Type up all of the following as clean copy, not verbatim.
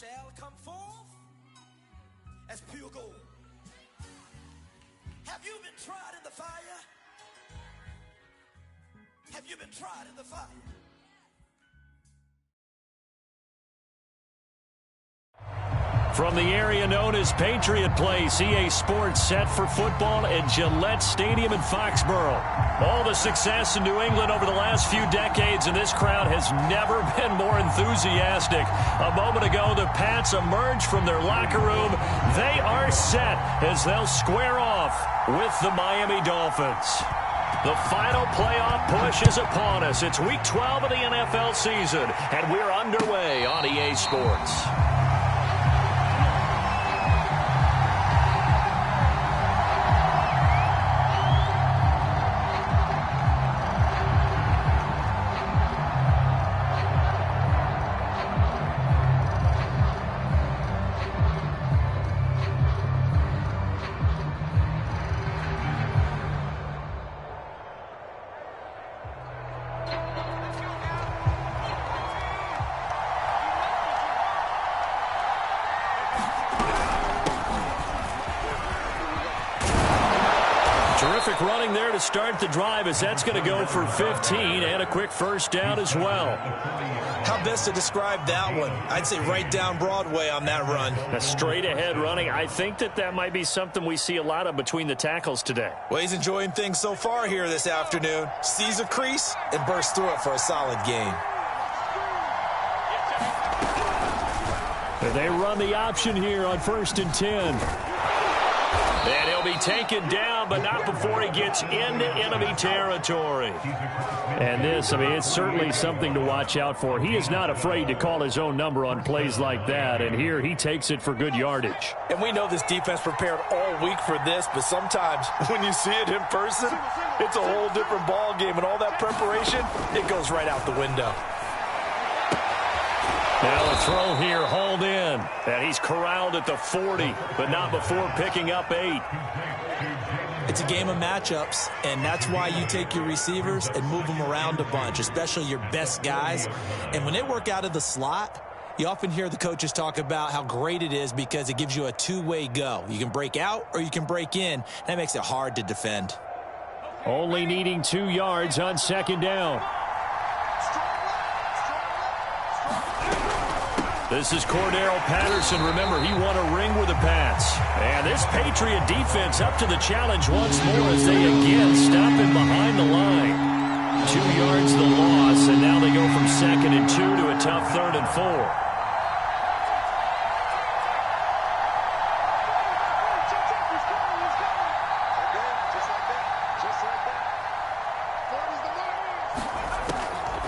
shall come forth as pure gold. Have you been tried in the fire? Have you been tried in the fire? From the area known as Patriot Place, EA Sports set for football at Gillette Stadium in Foxborough. All the success in New England over the last few decades, and this crowd has never been more enthusiastic. A moment ago, the Pats emerged from their locker room. They are set as they'll square off with the Miami Dolphins. The final playoff push is upon us. It's Week 12 of the NFL season, and we're underway on EA Sports. Terrific running there to start the drive, as that's going to go for 15 and a quick first down as well. How best to describe that one? I'd say right down Broadway on that run. A straight ahead running. I think that might be something we see a lot of between the tackles today. Well, he's enjoying things so far here this afternoon. Sees a crease and bursts through it for a solid gain. They run the option here on 1st and 10. And he'll be taken down, but not before he gets into enemy territory. And this, it's certainly something to watch out for. He is not afraid to call his own number on plays like that, and here he takes it for good yardage. And we know this defense prepared all week for this, but sometimes when you see it in person, it's a whole different ball game, and all that preparation, it goes right out the window. Now a throw here, hauled in. And he's corralled at the 40, but not before picking up 8. It's a game of matchups, and that's why you take your receivers and move them around a bunch, especially your best guys. And when they work out of the slot, you often hear the coaches talk about how great it is because it gives you a two-way go. You can break out or you can break in. That makes it hard to defend. Only needing 2 yards on 2nd down. This is Cordero Patterson. Remember, he won a ring with the Pats. And this Patriot defense up to the challenge once more as they again stop him behind the line. 2 yards the loss, and now they go from 2nd and 2 to a tough 3rd and 4.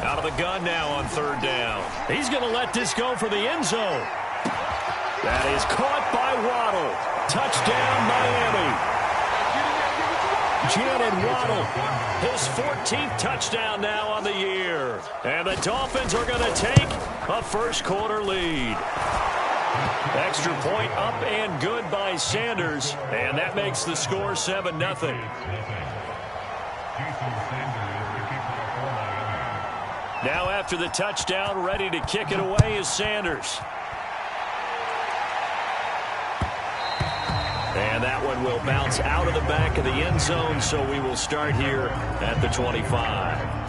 Out of the gun now on 3rd down. He's going to let this go for the end zone. That is caught by Waddle. Touchdown, Miami. Jayy Waddle, his 14th touchdown now on the year. And the Dolphins are going to take a first-quarter lead. Extra point up and good by Sanders. And that makes the score 7-0. Now after the touchdown, ready to kick it away is Sanders. And that one will bounce out of the back of the end zone, so we will start here at the 25.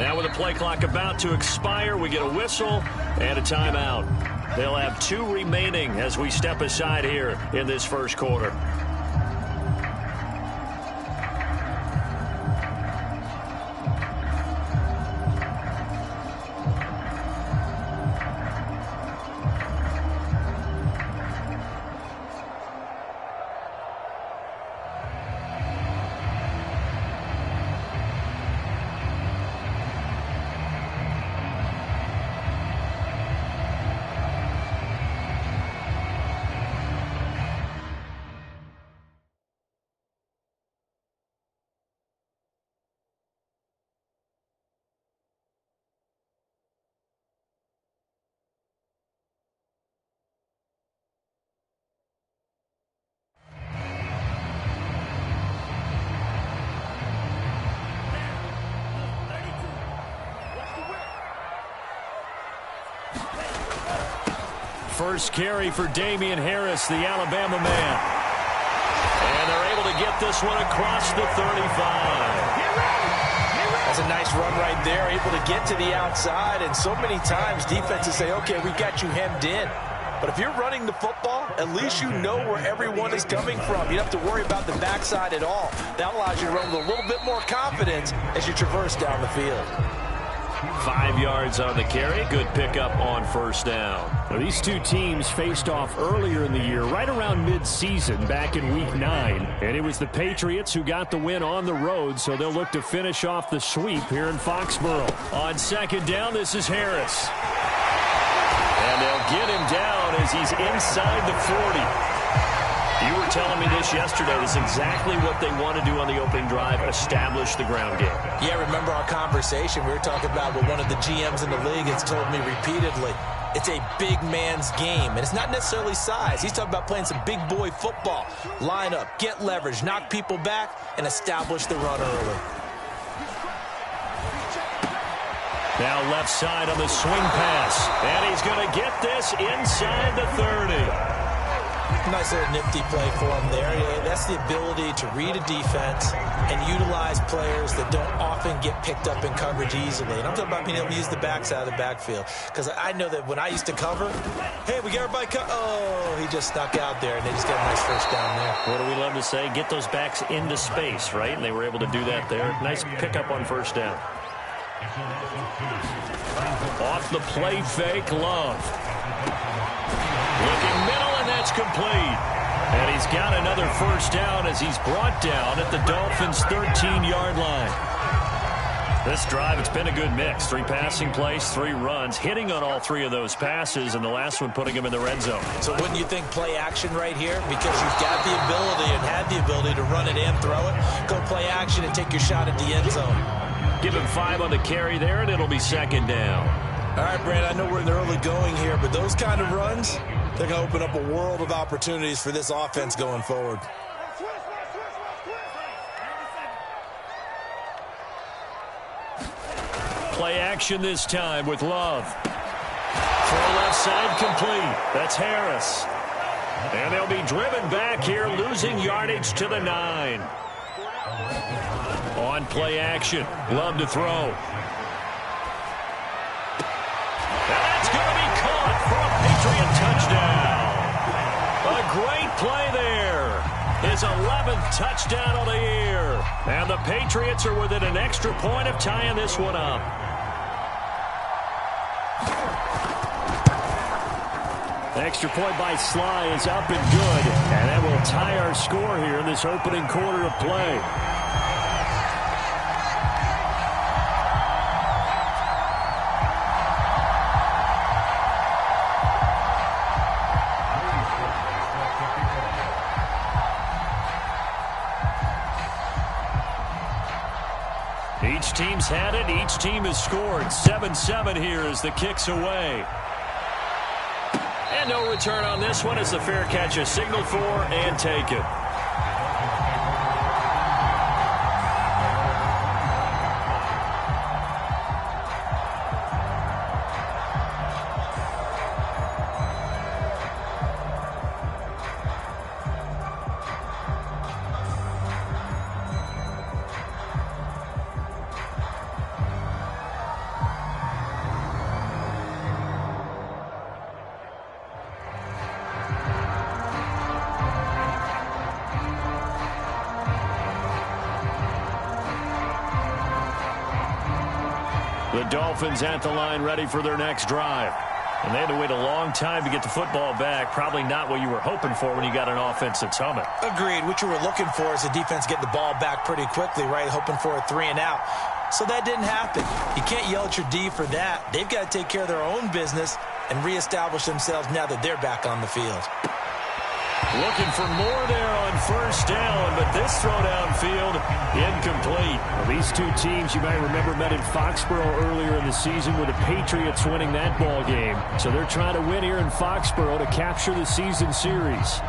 Now with the play clock about to expire, we get a whistle and a timeout. They'll have 2 remaining as we step aside here in this first quarter. First carry for Damian Harris, the Alabama man. And they're able to get this one across the 35. That's a nice run right there, able to get to the outside. And so many times defenses say, okay, we got you hemmed in. But if you're running the football, at least you know where everyone is coming from. You don't have to worry about the backside at all. That allows you to run with a little bit more confidence as you traverse down the field. 5 yards on the carry. Good pickup on first down. Now, these two teams faced off earlier in the year, right around mid-season, back in Week 9. And it was the Patriots who got the win on the road, so they'll look to finish off the sweep here in Foxborough. On second down, this is Harris. And they'll get him down as he's inside the 40. You were telling me this yesterday. This is exactly what they want to do on the opening drive, establish the ground game. Yeah, remember our conversation? We were talking about what one of the GMs in the league has told me repeatedly. It's a big man's game, and it's not necessarily size. He's talking about playing some big boy football. Line up, get leverage, knock people back, and establish the run early. Now left side on the swing pass, and he's going to get this inside the 30. Nice little nifty play for him there. Yeah, that's the ability to read a defense and utilize players that don't often get picked up in coverage easily. And I'm talking about being able to use the backside of the backfield. Because I know that when I used to cover, hey, we got everybody oh, he just snuck out there, and they just got a nice first down there. What do we love to say? Get those backs into space, right? And they were able to do that there. Nice pickup on first down. Off the play fake, Love. Looking middle, and that's complete. And he's got another first down as he's brought down at the Dolphins' 13-yard line. This drive, it's been a good mix. 3 passing plays, 3 runs, hitting on all 3 of those passes, and the last one putting him in the red zone. So wouldn't you think play action right here? Because you've got the ability and had the ability to run it and throw it. Go play action and take your shot at the end zone. Give him 5 on the carry there, and it'll be second down. All right, Brad, I know we're in the early going here, but those kind of runs, they're going to open up a world of opportunities for this offense going forward. Play action this time with Love. Throw left side complete. That's Harris. And they'll be driven back here, losing yardage to the 9. On play action, Love to throw. A great play there. His 11th touchdown of the year. And the Patriots are within an extra point of tying this one up. The extra point by Sly is up and good. And that will tie our score here in this opening quarter of play. Each team's had it. Each team has scored. 7-7 here as the kick's away. And no return on this one as the fair catch is signaled for and taken. The Dolphins at the line ready for their next drive. And they had to wait a long time to get the football back. Probably not what you were hoping for when you got an offense that's humming. Agreed. What you were looking for is the defense getting the ball back pretty quickly, right? Hoping for a 3 and out. So that didn't happen. You can't yell at your D for that. They've got to take care of their own business and reestablish themselves now that they're back on the field. Looking for more there on first down, but this throw downfield incomplete. Well, these two teams, you might remember, met in Foxborough earlier in the season with the Patriots winning that ball game. So they're trying to win here in Foxborough to capture the season series.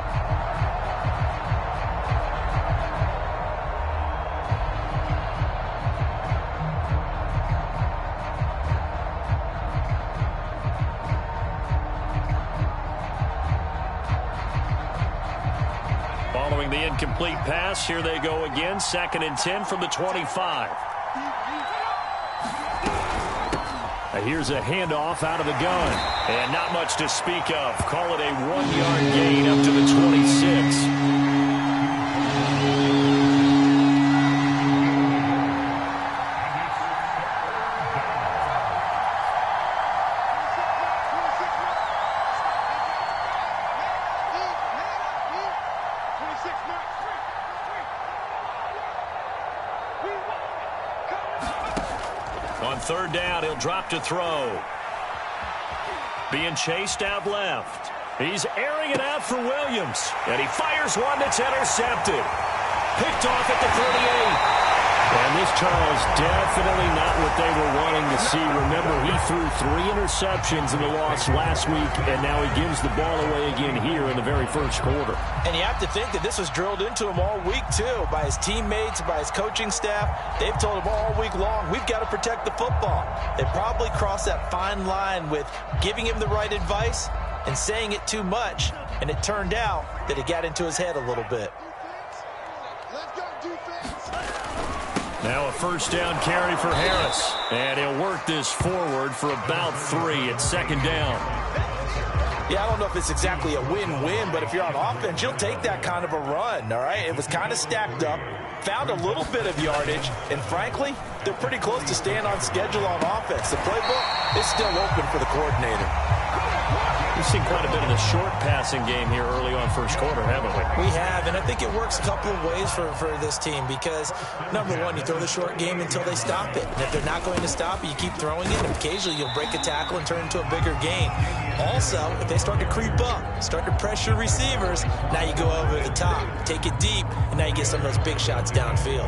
Following the incomplete pass, here they go again. 2nd and 10 from the 25. Here's a handoff out of the gun. And not much to speak of. Call it a 1-yard gain up to the 26. On 3rd down, he'll drop to throw. Being chased out left. He's airing it out for Williams. And he fires one that's intercepted. Picked off at the 38. And this, Charles, definitely not what they were wanting to see. Remember, he threw 3 interceptions in the loss last week, and now he gives the ball away again here in the very first quarter. And you have to think that this was drilled into him all week, too, by his teammates, by his coaching staff. They've told him all week long, we've got to protect the football. They probably crossed that fine line with giving him the right advice and saying it too much, and it turned out that it got into his head a little bit. Now a first down carry for Harris. And he'll work this forward for about 3 at 2nd down. Yeah, I don't know if it's exactly a win-win, but if you're on offense, you'll take that kind of a run, all right? It was kind of stacked up, found a little bit of yardage, and frankly, they're pretty close to staying on schedule on offense. The playbook is still open for the coordinator. We've seen quite a bit of the short passing game here early on first quarter, haven't we? We have, and I think it works a couple of ways for this team because, number one, you throw the short game until they stop it. And if they're not going to stop it, you keep throwing it, and occasionally you'll break a tackle and turn it into a bigger gain. Also, if they start to creep up, start to pressure receivers, now you go over the top, take it deep, and now you get some of those big shots downfield.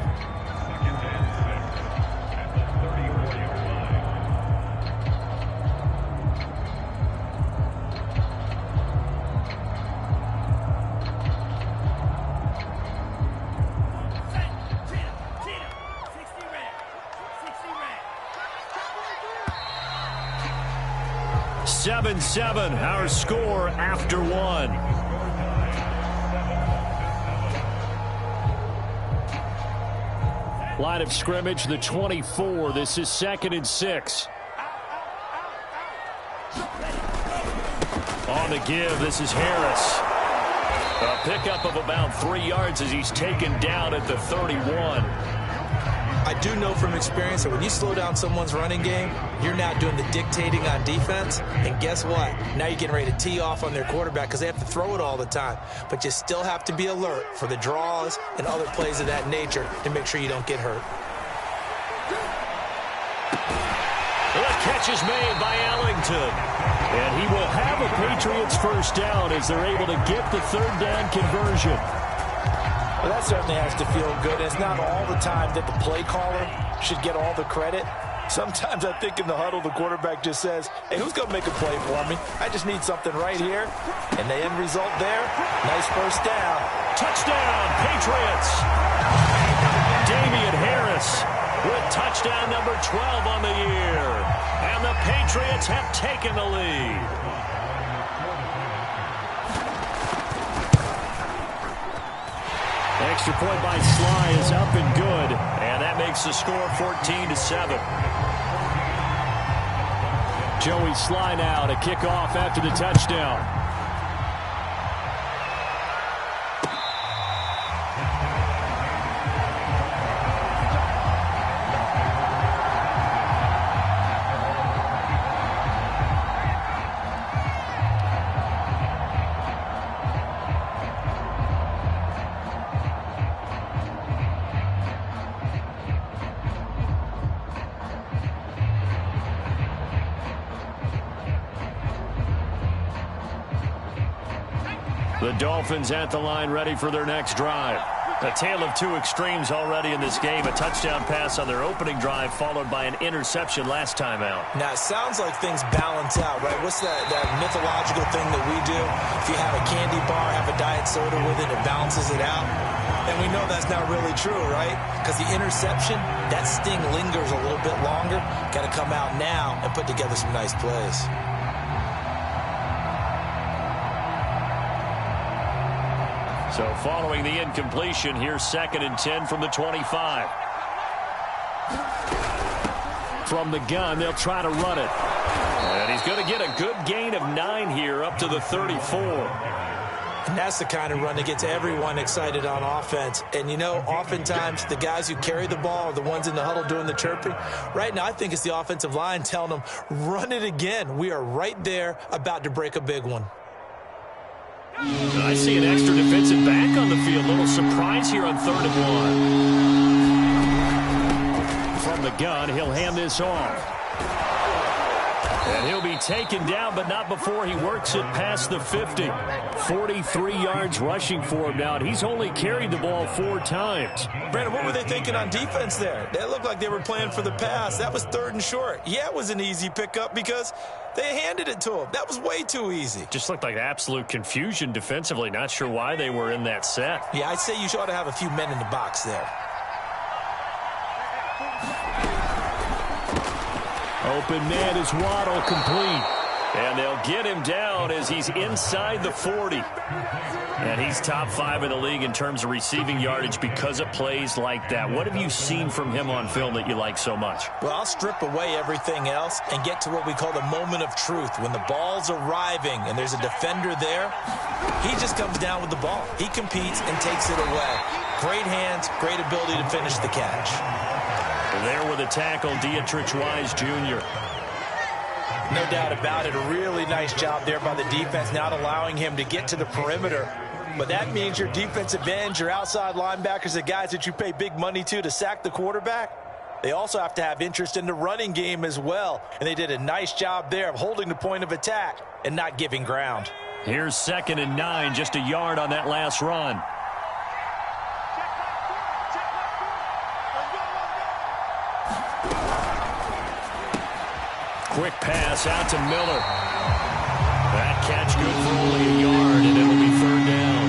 Seven, our score after 1. Line of scrimmage, the 24. This is 2nd and 6. On the give, this is Harris. A pickup of about 3 yards as he's taken down at the 31. I do know from experience that when you slow down someone's running game, you're now doing the dictating on defense. And guess what? Now you're getting ready to tee off on their quarterback because they have to throw it all the time. But you still have to be alert for the draws and other plays of that nature to make sure you don't get hurt. The catch is made by Ellington. And he will have a Patriots first down as they're able to get the 3rd down conversion. Well, that certainly has to feel good. It's not all the time that the play caller should get all the credit. Sometimes I think in the huddle, the quarterback just says, hey, who's going to make a play for me? I just need something right here. And the end result there, nice first down. Touchdown, Patriots. Damian Harris with touchdown number 12 on the year. And the Patriots have taken the lead. Extra point by Sly is up and good. And that makes the score 14-7. Joey Sly now to kick off after the touchdown. The Dolphins at the line, ready for their next drive. A tale of two extremes already in this game. A touchdown pass on their opening drive, followed by an interception last time out. Now, it sounds like things balance out, right? What's that mythological thing that we do? If you have a candy bar, have a diet soda with it, it balances it out. And we know that's not really true, right? Because the interception, that sting lingers a little bit longer. Got to come out now and put together some nice plays. So following the incompletion, here's 2nd and 10 from the 25. From the gun, they'll try to run it. And he's going to get a good gain of 9 here up to the 34. And that's the kind of run that gets everyone excited on offense. And, you know, oftentimes the guys who carry the ball are the ones in the huddle doing the chirping. Right now, I think it's the offensive line telling them, run it again. We are right there about to break a big one. I see an extra defensive back on the field. Little surprise here on 3rd and 1. From the gun, he'll hand this off. And he'll be taken down, but not before he works it past the 50. 43 yards rushing for him now, and he's only carried the ball 4 times. Brandon, what were they thinking on defense there? They looked like they were playing for the pass. That was 3rd and short. Yeah, it was an easy pickup because they handed it to him. That was way too easy. Just looked like absolute confusion defensively. Not sure why they were in that set. Yeah, I'd say you ought to have a few men in the box there. Open man is Waddle, complete. And they'll get him down as he's inside the 40. And he's top 5 in the league in terms of receiving yardage because of plays like that. What have you seen from him on film that you like so much? Well, I'll strip away everything else and get to what we call the moment of truth. When the ball's arriving and there's a defender there, he just comes down with the ball. He competes and takes it away. Great hands, great ability to finish the catch. There with a tackle, Dietrich Wise Jr. No doubt about it. A really nice job there by the defense, not allowing him to get to the perimeter. But that means your defensive ends, your outside linebackers, the guys that you pay big money to sack the quarterback, they also have to have interest in the running game as well. And they did a nice job there of holding the point of attack and not giving ground. Here's 2nd and 9, just a yard on that last run. Quick pass out to Miller. That catch good for only a yard, and it'll be 3rd down.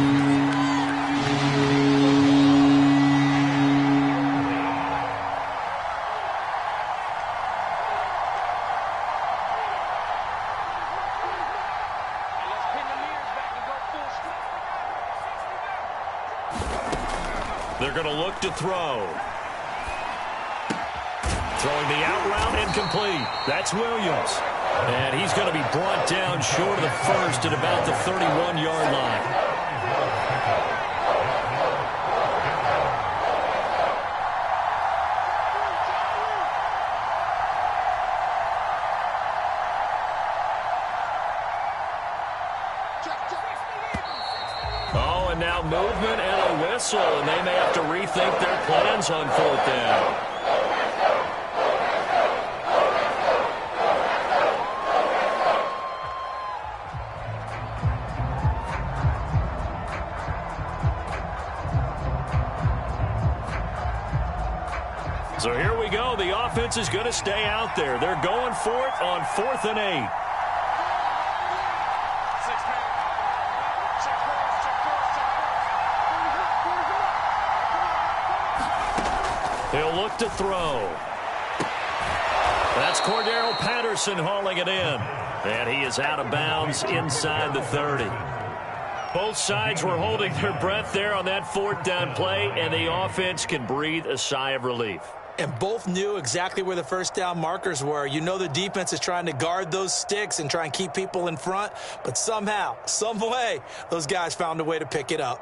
They're going to look to throw. Throwing the out route incomplete. That's Williams. And he's going to be brought down short of the first at about the 31-yard line. Oh, and now movement and a whistle, and they may have to rethink their plans on 4th down. So here we go. The offense is going to stay out there. They're going for it on 4th and 8. He'll look to throw. That's Cordero Patterson hauling it in. And he is out of bounds inside the 30. Both sides were holding their breath there on that 4th down play, and the offense can breathe a sigh of relief. And both knew exactly where the 1st down markers were. You know the defense is trying to guard those sticks and try and keep people in front, but somehow, some way, those guys found a way to pick it up.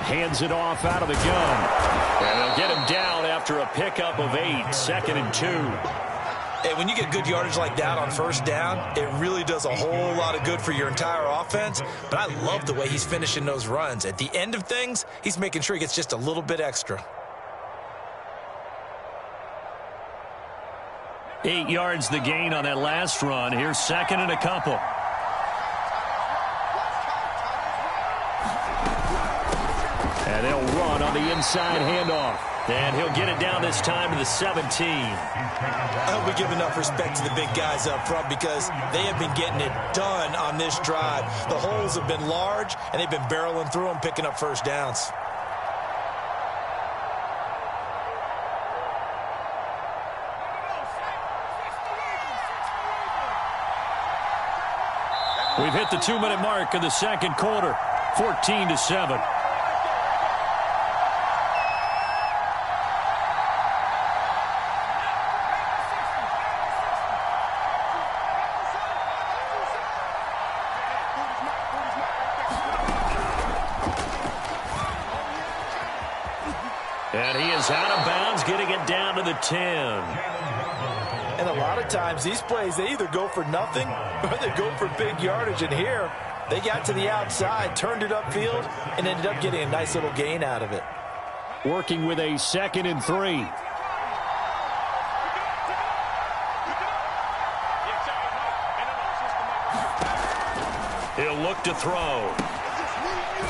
Hands it off out of the gun. And they'll get him down after a pickup of 8, 2nd and 2. And when you get good yardage like that on 1st down, it really does a whole lot of good for your entire offense. But I love the way he's finishing those runs. At the end of things, he's making sure he gets just a little bit extra. 8 yards the gain on that last run. Here's second and a couple. And they'll run on the inside handoff. And he'll get it down this time to the 17. I hope we give enough respect to the big guys up front because they have been getting it done on this drive. The holes have been large, and they've been barreling through them, picking up first downs. We've hit the 2-minute mark in the second quarter, 14-7. And he is out of bounds, getting it down to the 10. And a lot of times these plays, they either go for nothing or they go for big yardage. And here, they got to the outside, turned it upfield, and ended up getting a nice little gain out of it. Working with a 2nd and 3. He'll look to throw.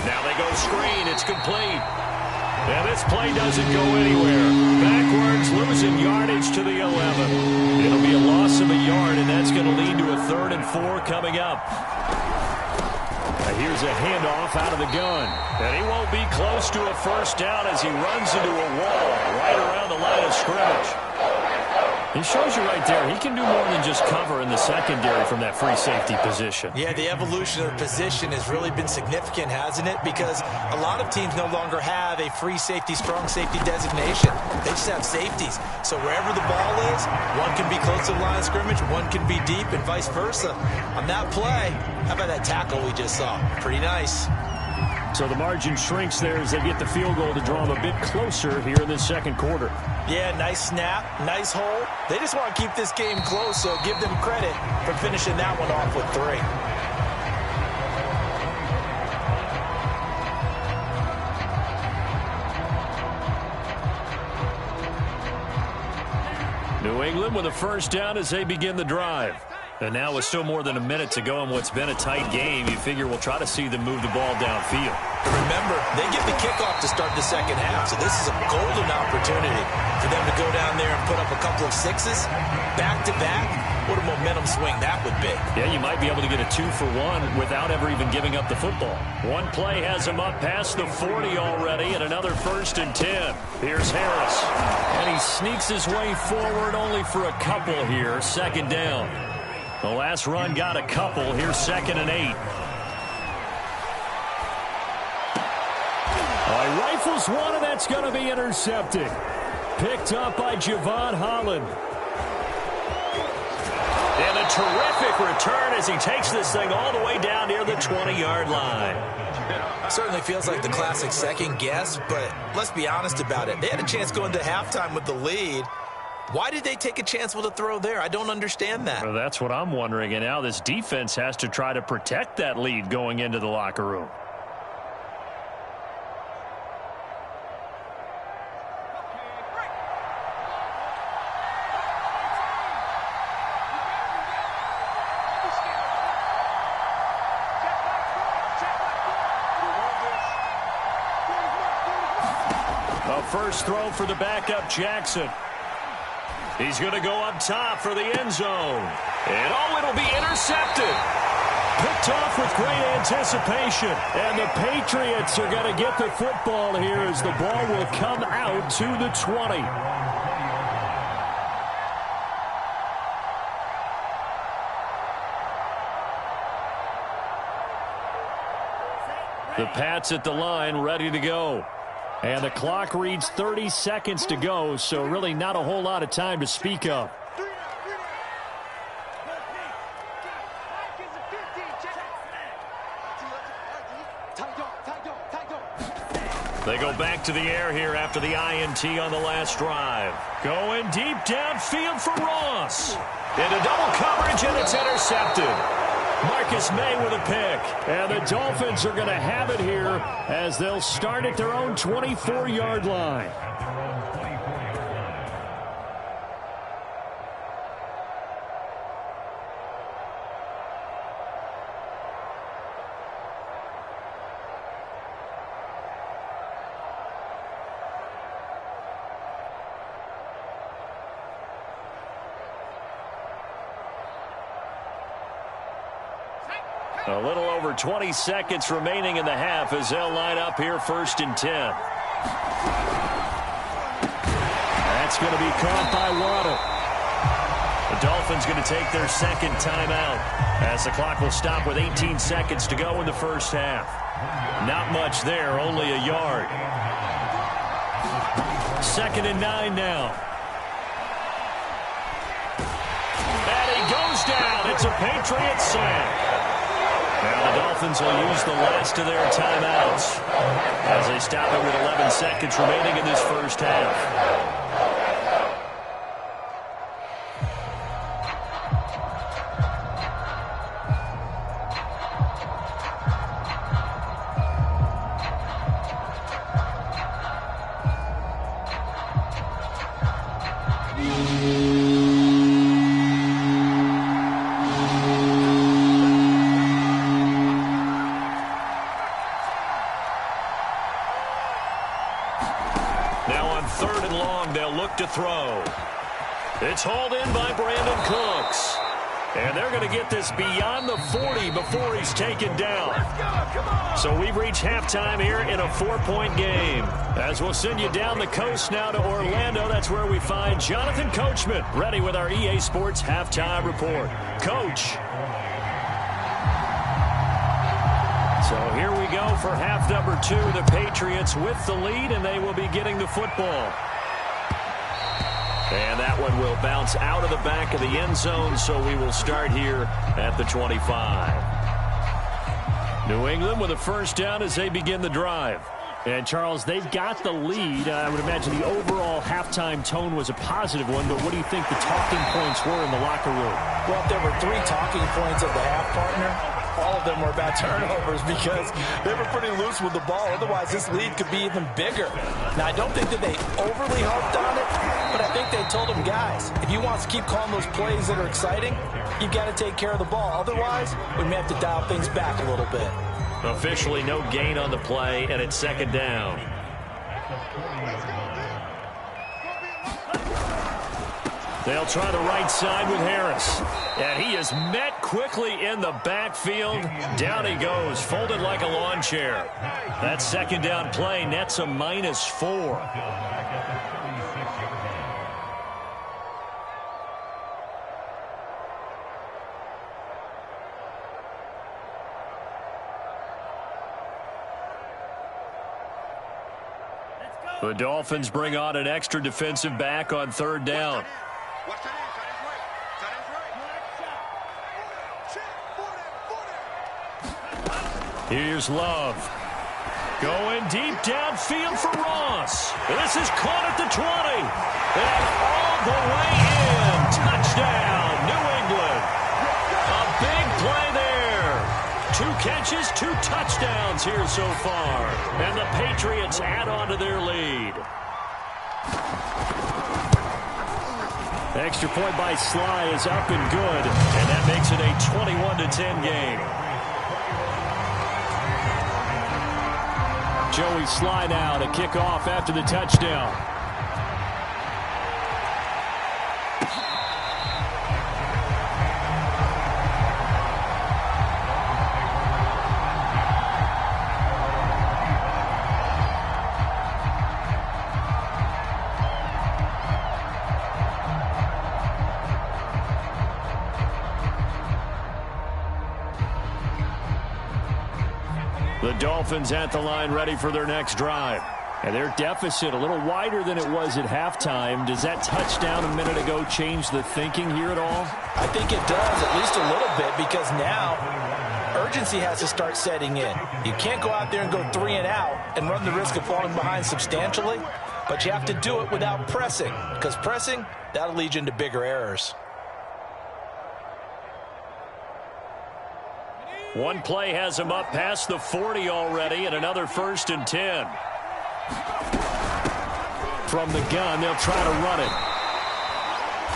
Now they go screen. It's complete. And this play doesn't go anywhere. Backwards, losing yardage to the 11. It'll be a loss of a yard, and that's going to lead to a 3rd and 4 coming up. Here's a handoff out of the gun. And he won't be close to a first down as he runs into a wall right around the line of scrimmage. He shows you right there, he can do more than just cover in the secondary from that free safety position. Yeah, the evolution of the position has really been significant, hasn't it? Because a lot of teams no longer have a free safety, strong safety designation. They just have safeties. So wherever the ball is, one can be close to the line of scrimmage, one can be deep, and vice versa. On that play, how about that tackle we just saw? Pretty nice. So the margin shrinks there as they get the field goal to draw them a bit closer here in this second quarter. Yeah, nice snap, nice hole. They just want to keep this game close, so give them credit for finishing that one off with 3. New England with a first down as they begin the drive. And now with still more than a minute to go in what's been a tight game, you figure we'll try to see them move the ball downfield. Remember, they get the kickoff to start the second half, so this is a golden opportunity for them to go down there and put up a couple of 6s back-to-back. What a momentum swing that would be. Yeah, you might be able to get a 2-for-1 without ever even giving up the football. One play has him up past the 40 already, and another 1st and 10. Here's Harris. And he sneaks his way forward only for a couple here, 2nd down. The last run got a couple. Here's 2nd and 8. He rifles one, and that's going to be intercepted. Picked up by Javon Holland. And a terrific return as he takes this thing all the way down near the 20-yard line. Certainly feels like the classic second guess, but let's be honest about it. They had a chance going to halftime with the lead. Why did they take a chance with a throw there? I don't understand that. Well, that's what I'm wondering. And now this defense has to try to protect that lead going into the locker room. A first throw for the backup Jackson. He's going to go up top for the end zone. And it'll be intercepted. Picked off with great anticipation. And the Patriots are going to get the football here as the ball will come out to the 20. The Pats at the line, ready to go. And the clock reads 30 seconds to go, so really not a whole lot of time to speak of. They go back to the air here after the INT on the last drive. Going deep downfield for Ross. Into double coverage, and it's intercepted. Marcus May with a pick. And the Dolphins are going to have it here as they'll start at their own 24-yard line. A little over 20 seconds remaining in the half as they'll line up here 1st and 10. That's going to be caught by Waddle. The Dolphins going to take their second timeout as the clock will stop with 18 seconds to go in the first half. Not much there, only a yard. 2nd and 9 now. And he goes down. It's a Patriots sack. Now the Dolphins will use the last of their timeouts as they stop it with 11 seconds remaining in this first half. To throw. It's hauled in by Brandon Cooks. And they're going to get this beyond the 40 before he's taken down. So we've reached halftime here in a 4-point game. As we'll send you down the coast now to Orlando. That's where we find Jonathan Coachman ready with our EA Sports Halftime Report. Coach. So here we go for half number 2. The Patriots with the lead, and they will be getting the football. And that one will bounce out of the back of the end zone, so we will start here at the 25. New England with a first down as they begin the drive. And, Charles, they've got the lead. I would imagine the overall halftime tone was a positive one, but what do you think the talking points were in the locker room? Well, if there were 3 talking points of the half, partner, all of them were about turnovers because they were pretty loose with the ball. Otherwise, this lead could be even bigger. Now, I don't think that they overly harped on it, but I think they told them, guys, if you want to keep calling those plays that are exciting, you've got to take care of the ball. Otherwise, we may have to dial things back a little bit. Officially no gain on the play, and it's 2nd down. They'll try the right side with Harris. And he is met quickly in the backfield. Down he goes, folded like a lawn chair. That 2nd down play nets a -4. The Dolphins bring on an extra defensive back on 3rd down. Here's Love. Going deep downfield for Ross. This is caught at the 20. And all the way in. Touchdown, New England. A big play there. 2 catches, 2 touchdowns here so far. And the Patriots add on to their lead. Extra point by Sly is up and good. And that makes it a 21-10 game. Joey Sly now to kick off after the touchdown. The Dolphins at the line ready for their next drive. And their deficit a little wider than it was at halftime. Does that touchdown a minute ago change the thinking here at all? I think it does, at least a little bit, because now urgency has to start setting in. You can't go out there and go 3 and out and run the risk of falling behind substantially, but you have to do it without pressing, because pressing, that'll lead you into bigger errors. One play has him up past the 40 already, and another 1st and 10. From the gun, they'll try to run it.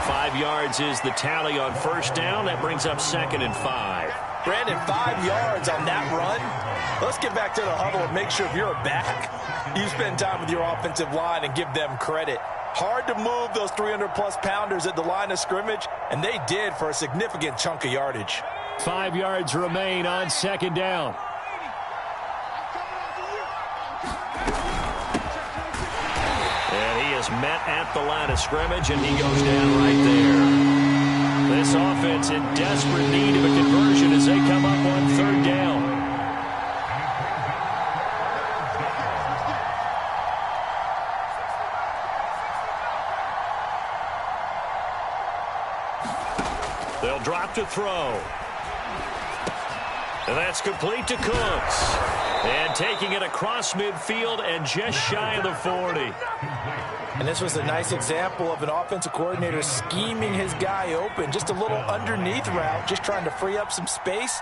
5 yards is the tally on 1st down. That brings up 2nd and 5. Brandon, 5 yards on that run. Let's get back to the huddle and make sure if you're a back, you spend time with your offensive line and give them credit. Hard to move those 300-plus pounders at the line of scrimmage, and they did for a significant chunk of yardage. 5 yards remain on second down. And he is met at the line of scrimmage, and he goes down right there. This offense in desperate need of a conversion as they come up on third down. They'll drop to throw. And that's complete to Cooks. And taking it across midfield and just shy of the 40. And this was a nice example of an offensive coordinator scheming his guy open. Just a little underneath route, just trying to free up some space.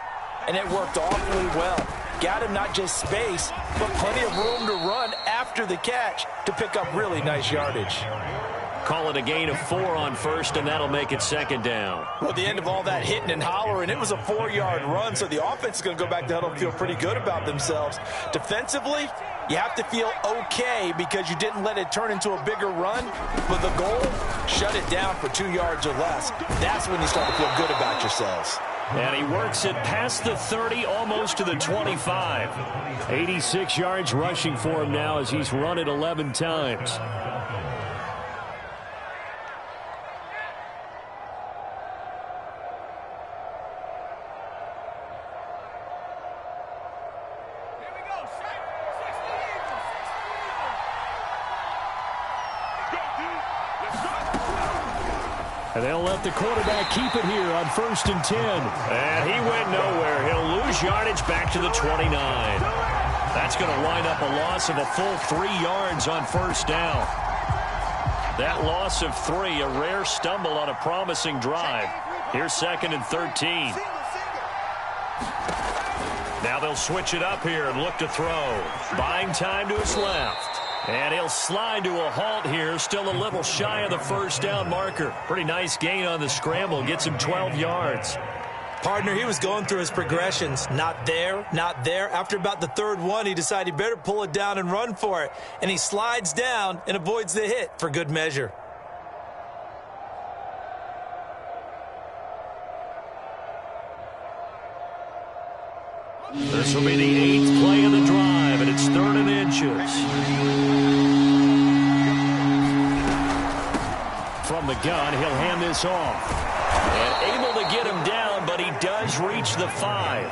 And it worked awfully well. Got him not just space, but plenty of room to run after the catch to pick up really nice yardage. Call it a gain of 4 on first, and that'll make it second down. Well, at the end of all that hitting and hollering, it was a 4-yard run, so the offense is going to go back to huddle and feel pretty good about themselves. Defensively, you have to feel okay because you didn't let it turn into a bigger run, but the goal, shut it down for 2 yards or less. That's when you start to feel good about yourselves. And he works it past the 30, almost to the 25. 86 yards rushing for him now as he's run it 11 times. And they'll let the quarterback keep it here on 1st and 10. And he went nowhere. He'll lose yardage back to the 29. That's going to wind up a loss of a full 3 yards on first down. That loss of 3, a rare stumble on a promising drive. Here's 2nd and 13. Now they'll switch it up here and look to throw. Buying time to his left. And he'll slide to a halt here, still a little shy of the first down marker. Pretty nice gain on the scramble, gets him 12 yards. Partner, he was going through his progressions. Not there, not there. After about the 3rd one, he decided he better pull it down and run for it. And he slides down and avoids the hit for good measure. This will be the 8th play of the drive, and it's 3rd and inches. From the gun, he'll hand this off. And able to get him down, but he does reach the 5.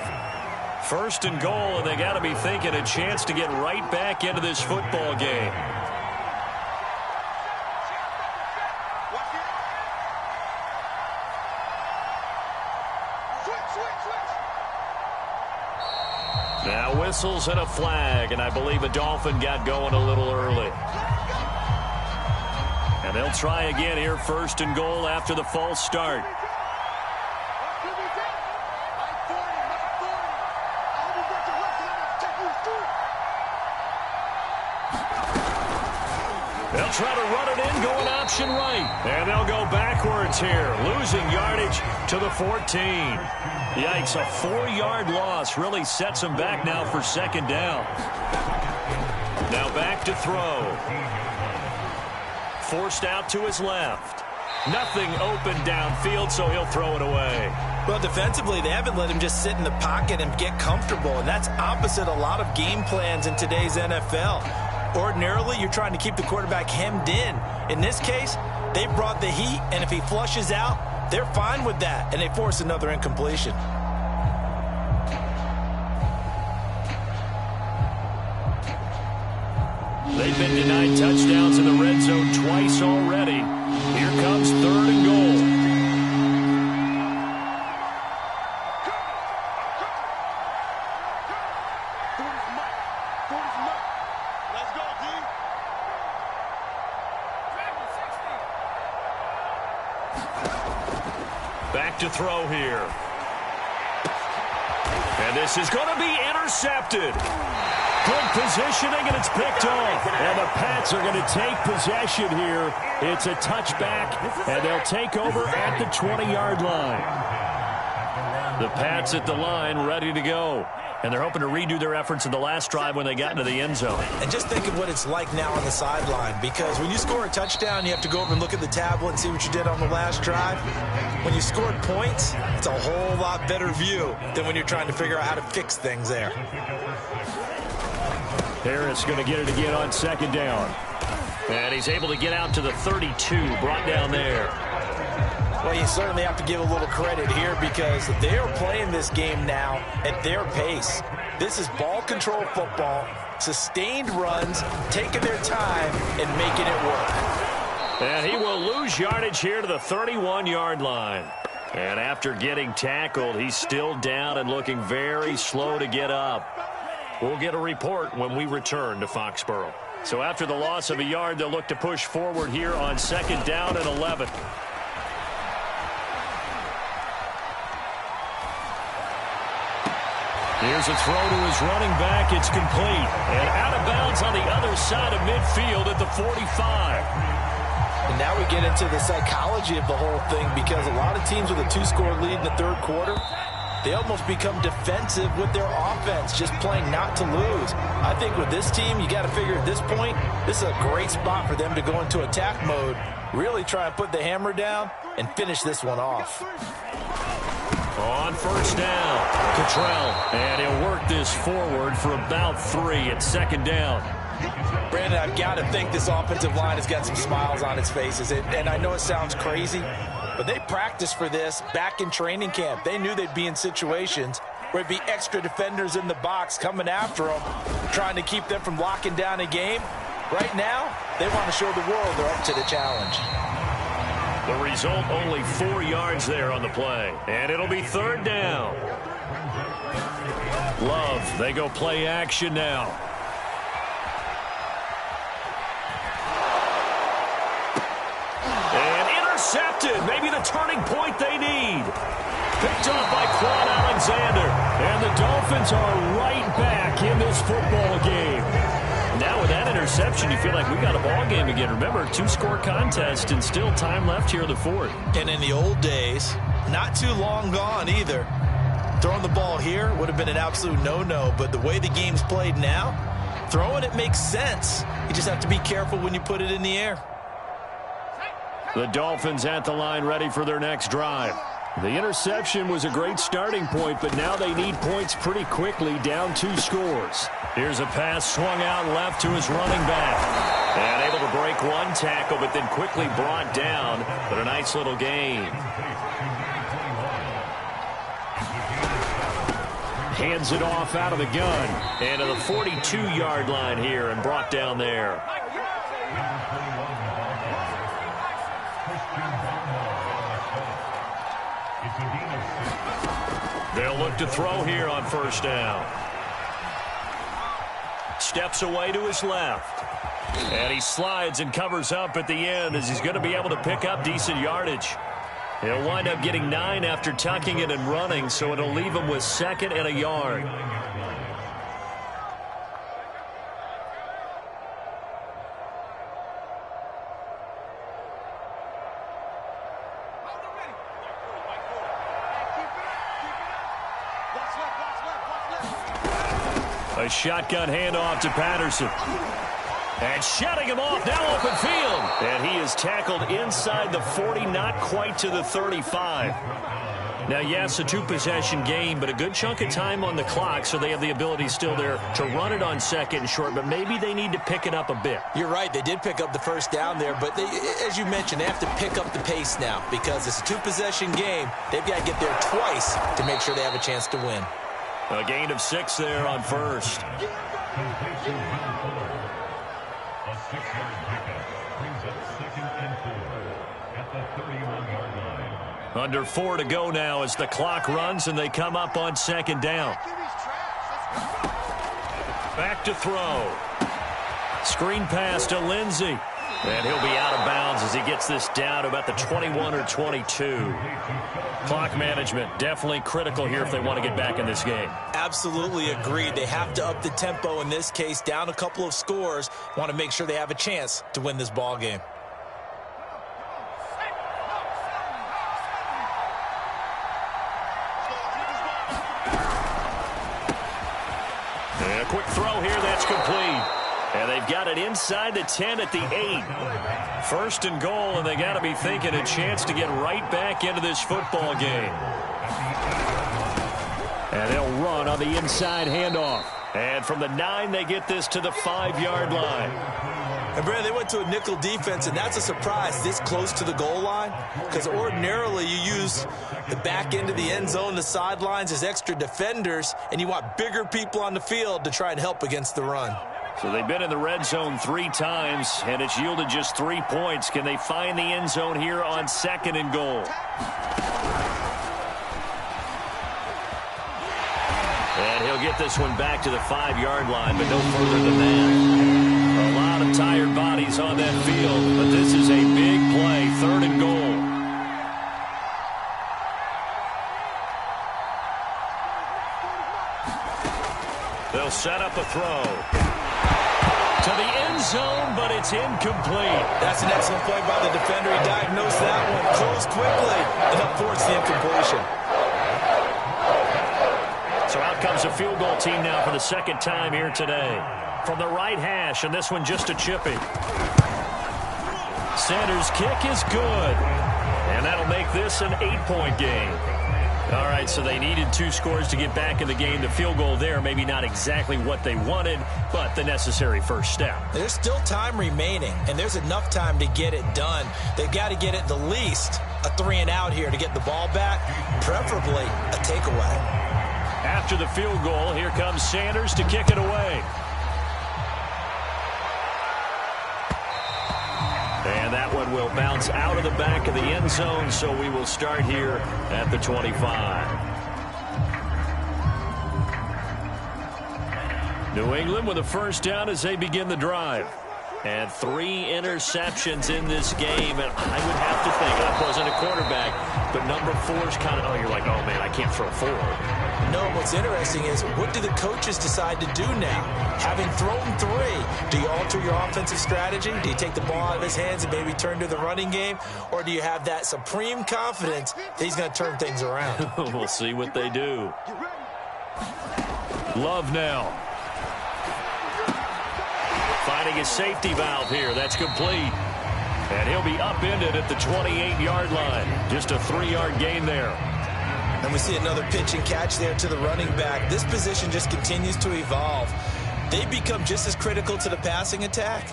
1st and goal, and they got to be thinking a chance to get right back into this football game. Now whistles and a flag, and I believe a Dolphin got going a little early. And they'll try again here, 1st and goal after the false start. They'll try to run it in, going option right. And they'll go backwards here, losing yardage to the 14. Yikes, a 4-yard loss really sets them back now for 2nd down. Now back to throw. Forced out to his left. Nothing open downfield, so he'll throw it away. Well, defensively, they haven't let him just sit in the pocket and get comfortable, and that's opposite a lot of game plans in today's NFL. Ordinarily, you're trying to keep the quarterback hemmed in. In this case, they brought the heat, and if he flushes out, they're fine with that, and they force another incompletion. They've been denied touchdowns in the red zone twice already. Here comes 3rd and goal. Back to throw here. And this is going to be intercepted. Good positioning, and it's picked off. And the Pats are going to take possession here. It's a touchback, and they'll take over at the 20-yard line. The Pats at the line, ready to go. And they're hoping to redo their efforts in the last drive when they got into the end zone. And just think of what it's like now on the sideline, because when you score a touchdown, you have to go over and look at the tablet and see what you did on the last drive. When you scored points, it's a whole lot better view than when you're trying to figure out how to fix things there. Harris going to get it again on second down. And he's able to get out to the 32, brought down there. Well, you certainly have to give a little credit here because they are playing this game now at their pace. This is ball control football, sustained runs, taking their time and making it work. And he will lose yardage here to the 31-yard line. And after getting tackled, he's still down and looking very slow to get up. We'll get a report when we return to Foxborough. So after the loss of a yard, they'll look to push forward here on second down and 11. Here's a throw to his running back. It's complete. And out of bounds on the other side of midfield at the 45. And now we get into the psychology of the whole thing because a lot of teams with a 2-score lead in the third quarter, they almost become defensive with their offense, just playing not to lose. I think with this team, you got to figure at this point, this is a great spot for them to go into attack mode, really try and put the hammer down and finish this one off. On first down, Cottrell. And he'll work this forward for about 3 at second down. Brandon, I've got to think this offensive line has got some smiles on its faces. And I know it sounds crazy, but they practiced for this back in training camp. They knew they'd be in situations where it'd be extra defenders in the box coming after them, trying to keep them from locking down a game. Right now, they want to show the world they're up to the challenge. The result, only 4 yards there on the play. And it'll be third down. Love, they go play action now. And intercepted. Maybe the turning point they need. Picked off by Quan Alexander. And the Dolphins are right back in this football game. Now with that interception, you feel like we got a ball game again. Remember, 2-score contest and still time left here in the fourth. And in the old days, not too long gone either, throwing the ball here would have been an absolute no-no. But the way the game's played now, throwing it makes sense. You just have to be careful when you put it in the air. The Dolphins at the line ready for their next drive. The interception was a great starting point, but now they need points pretty quickly, down 2 scores. Here's a pass swung out left to his running back. And able to break 1 tackle, but then quickly brought down. But a nice little gain. Hands it off out of the gun. And to the 42-yard line here and brought down there. They'll look to throw here on first down. Steps away to his left. And he slides and covers up at the end as he's going to be able to pick up decent yardage. He'll wind up getting 9 after tucking it and running, so it'll leave him with 2nd and a yard. A shotgun handoff to Patterson. And shutting him off, now open field. And he is tackled inside the 40, not quite to the 35. Now, yes, a 2-possession game, but a good chunk of time on the clock, so they have the ability still there to run it on 2nd and short, but maybe they need to pick it up a bit. You're right, they did pick up the first down there, but they, as you mentioned, they have to pick up the pace now because it's a 2-possession game. They've got to get there twice to make sure they have a chance to win. A gain of 6 there on first. Under 4 to go now as the clock runs and they come up on 2nd down. Back to throw. Screen pass to Lindsey. And he'll be out of bounds as he gets this down to about the 21 or 22. Clock management definitely critical here if they want to get back in this game. Absolutely agreed. They have to up the tempo in this case, down a couple of scores. Want to make sure they have a chance to win this ball game. a quick throw here. That's complete. And they've got it inside the 10 at the 8. First and goal, and they got to be thinking a chance to get right back into this football game. And they'll run on the inside handoff. And from the 9, they get this to the 5-yard line. And, Brad, they went to a nickel defense, and that's a surprise this close to the goal line, because ordinarily you use the back end of the end zone, the sidelines as extra defenders, and you want bigger people on the field to try and help against the run. So they've been in the red zone 3 times, and it's yielded just 3 points. Can they find the end zone here on 2nd and goal? And he'll get this one back to the 5-yard line, but no further than that. A lot of tired bodies on that field, but this is a big play, 3rd and goal. They'll set up a throw. To the end zone, but it's incomplete. That's an excellent play by the defender. He diagnosed that one, closed quickly, and helped force the incompletion. So out comes a field goal team now for the 2nd time here today. From the right hash, and this one just a chipping. Sanders' kick is good. And that'll make this an 8-point game. All right, so they needed 2 scores to get back in the game. The field goal there, maybe not exactly what they wanted, but the necessary first step. There's still time remaining, and there's enough time to get it done. They've got to get it the least a 3-and-out here to get the ball back, preferably a takeaway. After the field goal, here comes Sanders to kick it away. And that one will bounce out of the back of the end zone, so we will start here at the 25. New England with a first down as they begin the drive. And 3 interceptions in this game, and I would have to think, I wasn't a quarterback, but number 4 is kind of, oh, you're like, oh, man, I can't throw 4. No, what's interesting is, what do the coaches decide to do now? Having thrown 3, do you alter your offensive strategy? Do you take the ball out of his hands and maybe turn to the running game? Or do you have that supreme confidence that he's going to turn things around? We'll see what they do. Love now. Finding his safety valve here. That's complete. And he'll be upended at the 28-yard line. Just a 3-yard gain there. And we see another pitch and catch there to the running back. This position just continues to evolve. They become just as critical to the passing attack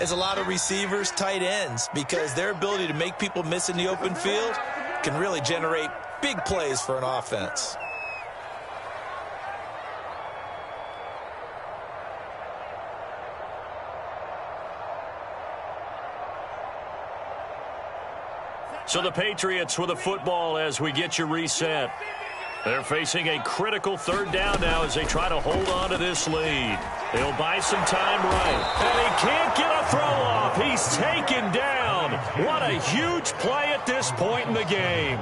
as a lot of receivers, tight ends, because their ability to make people miss in the open field can really generate big plays for an offense. So the Patriots with a football as we get you reset. They're facing a critical 3rd down now as they try to hold on to this lead. They'll buy some time right. And he can't get a throw off. He's taken down. What a huge play at this point in the game.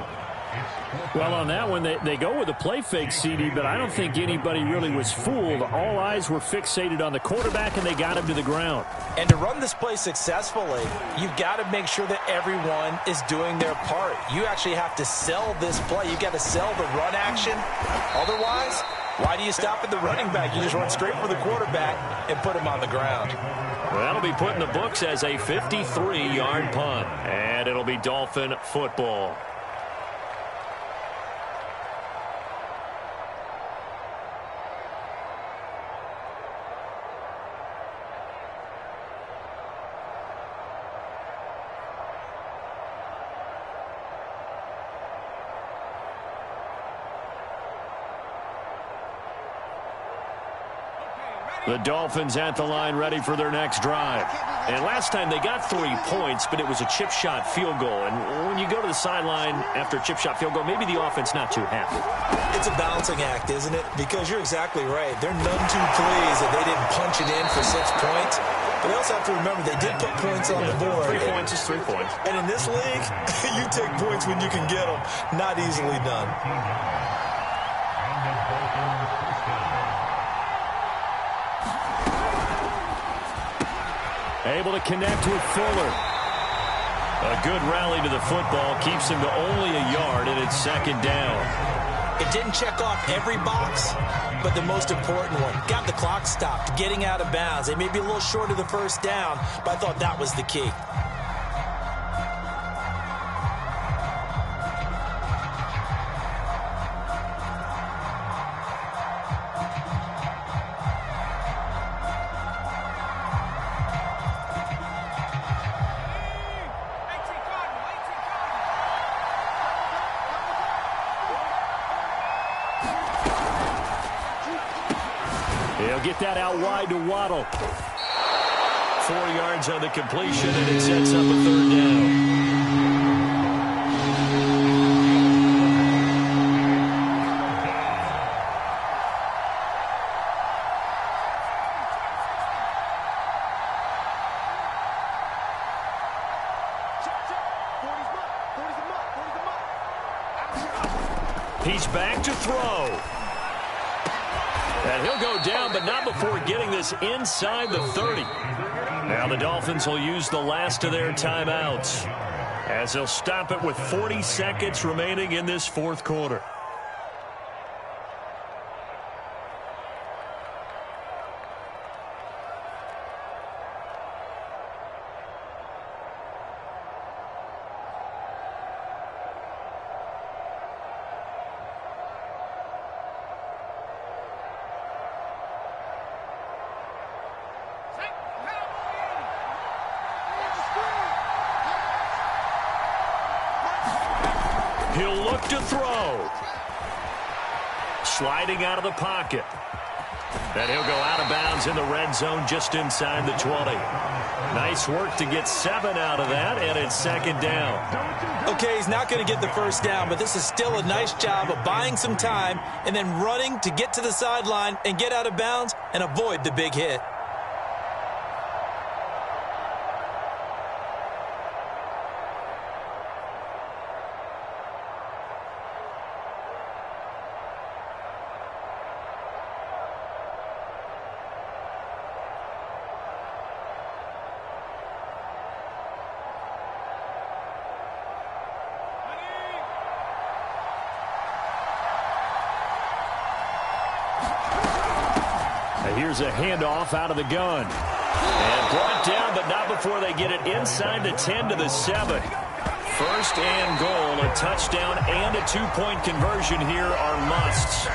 Well, on that one, they go with a play fake, CD, but I don't think anybody really was fooled. All eyes were fixated on the quarterback, and they got him to the ground. And to run this play successfully, you've got to make sure that everyone is doing their part. You actually have to sell this play. You've got to sell the run action. Otherwise, why do you stop at the running back? You just run straight for the quarterback and put him on the ground. Well, that'll be put in the books as a 53-yard punt. And it'll be Dolphin football. The Dolphins at the line ready for their next drive. And last time they got 3 points, but it was a chip shot field goal. And when you go to the sideline after a chip shot field goal, maybe the offense not too happy. It's a balancing act, isn't it? Because you're exactly right. They're none too pleased that they didn't punch it in for 6 points. But they also have to remember they did put points on the board. 3 points is 3 points. And in this league, you take points when you can get them. Not easily done. Able to connect with Fuller. A good rally to the football keeps him to only a yard, and it's 2nd down. It didn't check off every box, but the most important one. Got the clock stopped, getting out of bounds. They may be a little short of the first down, but I thought that was the key. They'll get that out wide to Waddle. 4 yards on the completion, and it sets up a third down. He's back to throw. And he'll go down, but not before getting this inside the 30. Now the Dolphins will use the last of their timeouts as they'll stop it with 40 seconds remaining in this fourth quarter. He'll look to throw. Sliding out of the pocket. And he'll go out of bounds in the red zone just inside the 20. Nice work to get 7 out of that, and it's second down. Okay, he's not going to get the first down, but this is still a nice job of buying some time and then running to get to the sideline and get out of bounds and avoid the big hit. Here's a handoff out of the gun. And brought down, but not before they get it inside the 10 to the 7. First and goal, a touchdown and a 2-point conversion here are musts.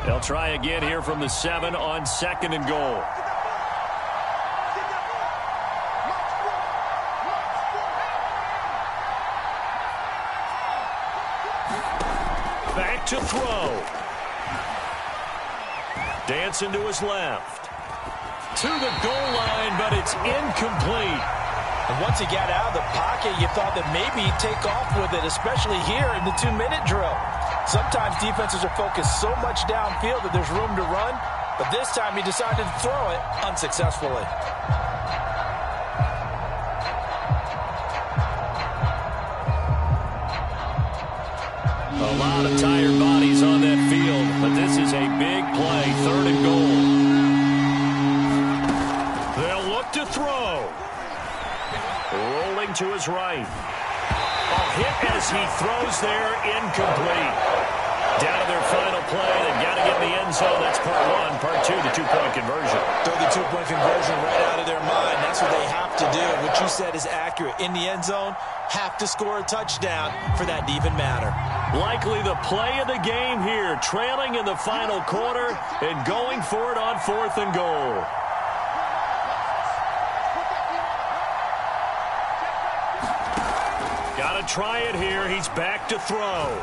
They'll try again here from the 7 on second and goal. Back to throw. Dancing to his left. To the goal line, but it's incomplete. And once he got out of the pocket, you thought that maybe he'd take off with it, especially here in the 2-minute drill. Sometimes defenses are focused so much downfield that there's room to run, but this time he decided to throw it unsuccessfully. A lot of tired bodies on that field, but this is a big play, third and goal. They'll look to throw. Rolling to his right. A hit as he throws there, incomplete. Down to their final play. They've got to get in the end zone. That's part 1. Part 2, the 2-point conversion. Throw the 2-point conversion right out of their mind. That's what they have to do. What you said is accurate. In the end zone, have to score a touchdown for that to even matter. Likely the play of the game here. Trailing in the final quarter and going for it on 4th and goal. Got to try it here. He's back to throw.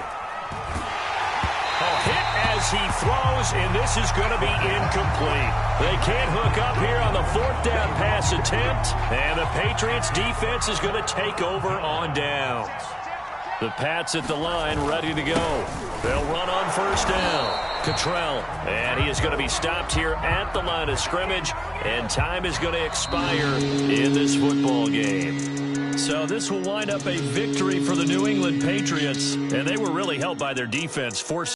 A hit as he throws, and this is going to be incomplete. They can't hook up here on the 4th down pass attempt, and the Patriots defense is going to take over on downs. The Pats at the line ready to go. They'll run on 1st down. Cottrell, and he is going to be stopped here at the line of scrimmage, and time is going to expire in this football game. So this will wind up a victory for the New England Patriots, and they were really helped by their defense, forcing